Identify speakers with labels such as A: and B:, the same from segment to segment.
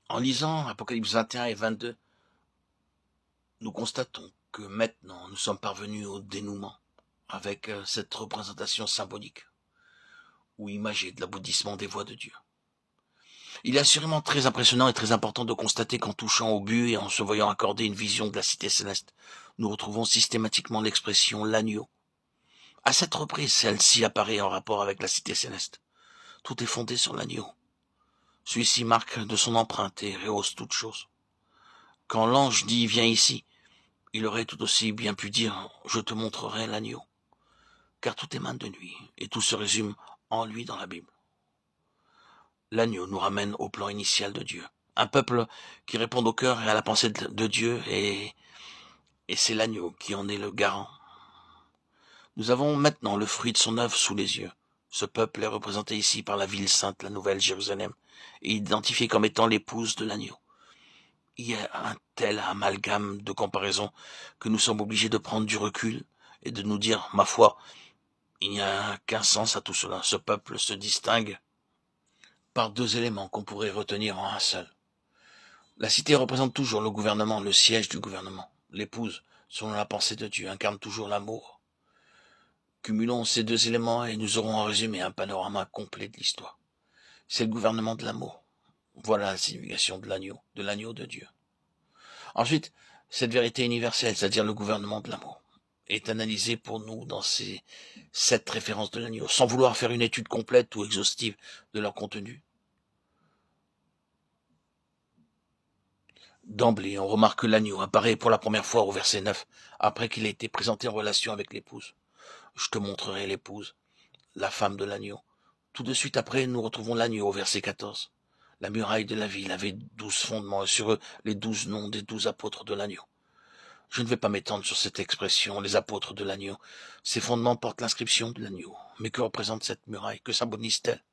A: En lisant Apocalypse 21 et 22, nous constatons que maintenant nous sommes parvenus au dénouement avec cette représentation symbolique ou imagée de l'aboutissement des voies de Dieu. Il est assurément très impressionnant et très important de constater qu'en touchant au but et en se voyant accorder une vision de la cité céleste, nous retrouvons systématiquement l'expression l'agneau. À cette reprise, celle-ci apparaît en rapport avec la cité céleste. Tout est fondé sur l'agneau. Celui-ci marque de son empreinte et rehausse toute chose. Quand l'ange dit « Viens ici », il aurait tout aussi bien pu dire « Je te montrerai l'agneau », car tout émane de lui et tout se résume en lui dans la Bible. L'agneau nous ramène au plan initial de Dieu. Un peuple qui répond au cœur et à la pensée de Dieu et c'est l'agneau qui en est le garant. Nous avons maintenant le fruit de son œuvre sous les yeux. Ce peuple est représenté ici par la ville sainte, la nouvelle Jérusalem, et identifié comme étant l'épouse de l'agneau. Il y a un tel amalgame de comparaison que nous sommes obligés de prendre du recul et de nous dire, ma foi, il n'y a qu'un sens à tout cela. Ce peuple se distingue par deux éléments qu'on pourrait retenir en un seul. La cité représente toujours le gouvernement, le siège du gouvernement. L'épouse, selon la pensée de Dieu, incarne toujours l'amour. Cumulons ces deux éléments et nous aurons en résumé un panorama complet de l'histoire. C'est le gouvernement de l'amour. Voilà la signification de l'agneau de Dieu. Ensuite, cette vérité universelle, c'est-à-dire le gouvernement de l'amour, est analysée pour nous dans ces 7 références de l'agneau, sans vouloir faire une étude complète ou exhaustive de leur contenu. D'emblée, on remarque que l'agneau apparaît pour la première fois au verset 9, après qu'il ait été présenté en relation avec l'épouse. Je te montrerai l'épouse, la femme de l'agneau. Tout de suite après, nous retrouvons l'agneau au verset 14. La muraille de la ville avait 12 fondements et sur eux les 12 noms des 12 apôtres de l'agneau. Je ne vais pas m'étendre sur cette expression, les apôtres de l'agneau. Ces fondements portent l'inscription de l'agneau. Mais que représente cette muraille? Que symbolise-t-elle?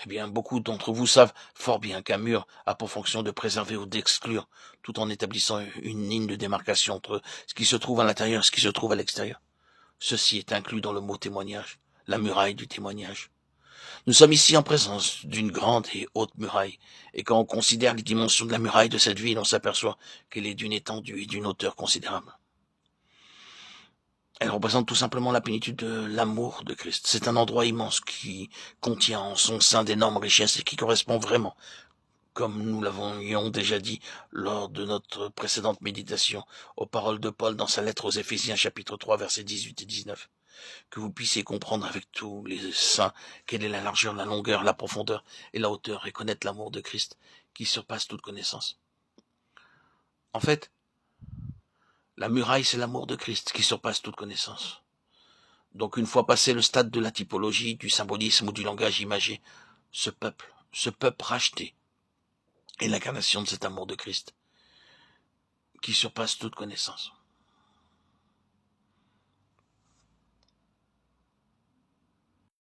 A: Eh bien, beaucoup d'entre vous savent fort bien qu'un mur a pour fonction de préserver ou d'exclure, tout en établissant une ligne de démarcation entre ce qui se trouve à l'intérieur et ce qui se trouve à l'extérieur. Ceci est inclus dans le mot témoignage, la muraille du témoignage. Nous sommes ici en présence d'une grande et haute muraille, et quand on considère les dimensions de la muraille de cette ville, on s'aperçoit qu'elle est d'une étendue et d'une hauteur considérable. Elle représente tout simplement la plénitude de l'amour de Christ. C'est un endroit immense qui contient en son sein d'énormes richesses et qui correspond vraiment, comme nous l'avions déjà dit lors de notre précédente méditation, aux paroles de Paul dans sa lettre aux Éphésiens chapitre 3 versets 18 et 19. Que vous puissiez comprendre avec tous les saints quelle est la largeur, la longueur, la profondeur et la hauteur et connaître l'amour de Christ qui surpasse toute connaissance. En fait, la muraille, c'est l'amour de Christ qui surpasse toute connaissance. Donc une fois passé le stade de la typologie, du symbolisme ou du langage imagé, ce peuple racheté, est l'incarnation de cet amour de Christ qui surpasse toute connaissance.